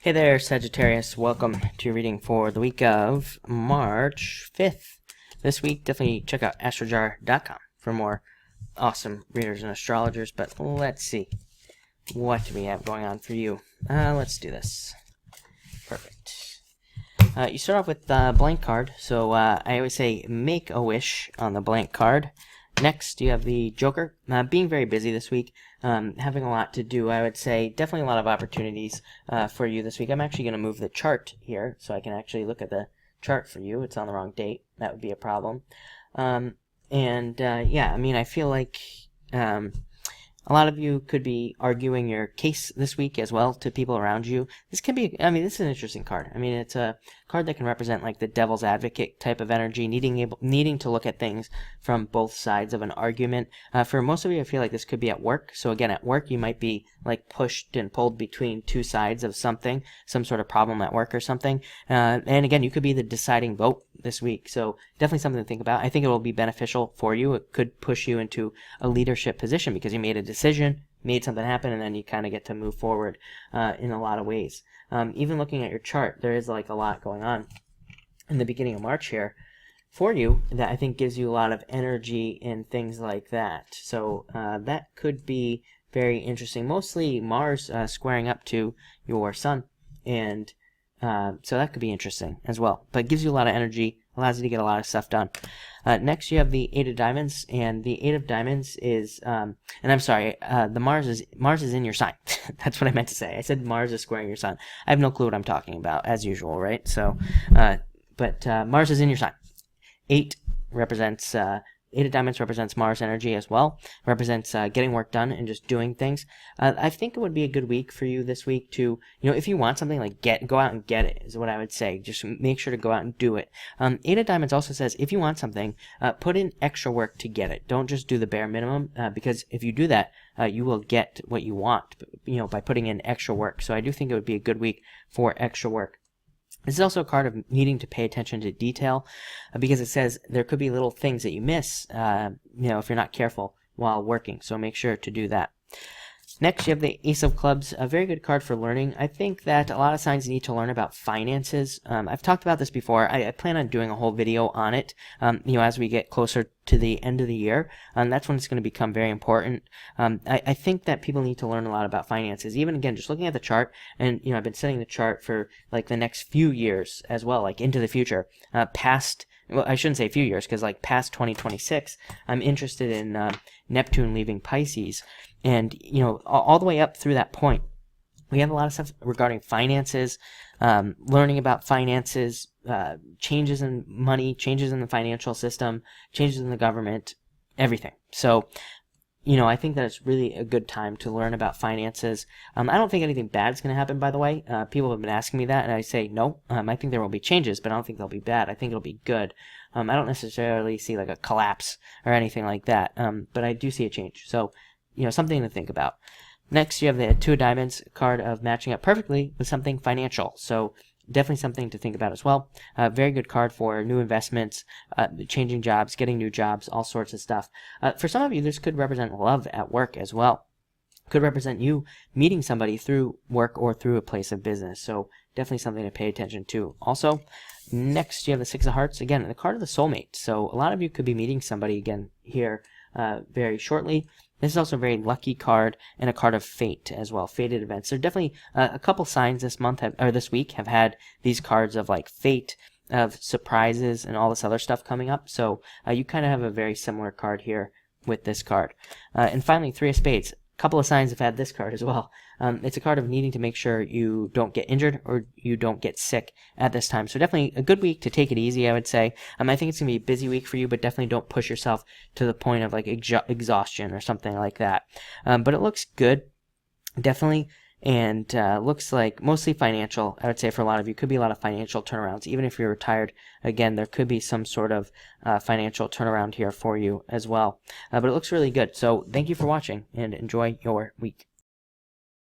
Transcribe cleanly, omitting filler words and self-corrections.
Hey there, Sagittarius. Welcome to your reading for the week of March 5th. This week, definitely check out astrojar.com for more awesome readers and astrologers. But let's see. What do we have going on for you? Let's do this. Perfect. You start off with a blank card. So I always say make a wish on the blank card. Next, you have the Joker. Being very busy this week, having a lot to do. I would say definitely a lot of opportunities for you this week. I'm actually going to move the chart here so I can actually look at the chart for you. It's on the wrong date. That would be a problem. Yeah, I mean, I feel like a lot of you could be arguing your case this week as well to people around you. This can be, I mean, this is an interesting card. I mean, it's a card that can represent like the devil's advocate type of energy, needing to look at things from both sides of an argument. For most of you, I feel like this could be at work. So again, at work, you might be like pushed and pulled between two sides of something, some sort of problem at work or something. And again, you could be the deciding vote this week. So definitely something to think about. I think it will be beneficial for you. It could push you into a leadership position because you made a decision, made something happen, and then you kind of get to move forward in a lot of ways. Even looking at your chart, there is like a lot going on in the beginning of March here for you that I think gives you a lot of energy and things like that. So that could be very interesting. Mostly Mars squaring up to your Sun, and so that could be interesting as well. But it gives you a lot of energy, allows you to get a lot of stuff done. Next, you have the Eight of Diamonds, and the Eight of Diamonds is, and I'm sorry, the Mars is in your sign. That's what I meant to say. I said Mars is squaring your sign. I have no clue what I'm talking about, as usual, right? So, but Mars is in your sign. Eight of Diamonds represents Mars energy as well. Represents getting work done and just doing things. I think it would be a good week for you this week to, if you want something, like go out and get it, is what I would say. Just make sure to go out and do it. Eight of Diamonds also says if you want something, put in extra work to get it. Don't just do the bare minimum, because if you do that, you will get what you want, by putting in extra work. So I do think it would be a good week for extra work. This is also a card of needing to pay attention to detail, because it says there could be little things that you miss, if you're not careful while working. So make sure to do that. Next, you have the Ace of Clubs, a very good card for learning. I think that a lot of signs need to learn about finances. I've talked about this before. I plan on doing a whole video on it, as we get closer to the end of the year. That's when it's going to become very important. I think that people need to learn a lot about finances. Even, again, just looking at the chart, and, I've been setting the chart for, like, the next few years as well, like, into the future, well, I shouldn't say a few years, because like past 2026, I'm interested in Neptune leaving Pisces. And, all the way up through that point, we have a lot of stuff regarding finances, learning about finances, changes in money, changes in the financial system, changes in the government, everything. So, I think that it's really a good time to learn about finances. I don't think anything bad is going to happen, by the way. People have been asking me that, and I say no. I think there will be changes, but I don't think they'll be bad. I think it'll be good. I don't necessarily see like a collapse or anything like that, but I do see a change. So, something to think about. Next, you have the Two of Diamonds card of matching up perfectly with something financial. So definitely something to think about as well. Very good card for new investments, changing jobs, getting new jobs, all sorts of stuff. For some of you, this could represent love at work as well. Could represent you meeting somebody through work or through a place of business. So definitely something to pay attention to. Also, next you have the Six of Hearts. Again, the card of the soulmate. So a lot of you could be meeting somebody again here very shortly. This is also a very lucky card and a card of fate as well, fated events. There are definitely a couple signs this month or this week have had these cards of like fate, of surprises, and all this other stuff coming up. So you kind of have a very similar card here with this card. And finally, Three of Spades. A couple of signs have had this card as well. It's a card of needing to make sure you don't get injured or you don't get sick at this time. So definitely a good week to take it easy, I would say. I think it's going to be a busy week for you, but definitely don't push yourself to the point of like exhaustion or something like that. But it looks good, definitely. And looks like mostly financial, I would say, for a lot of you. Could be a lot of financial turnarounds. Even if you're retired, again, there could be some sort of financial turnaround here for you as well. But it looks really good. So thank you for watching, and enjoy your week.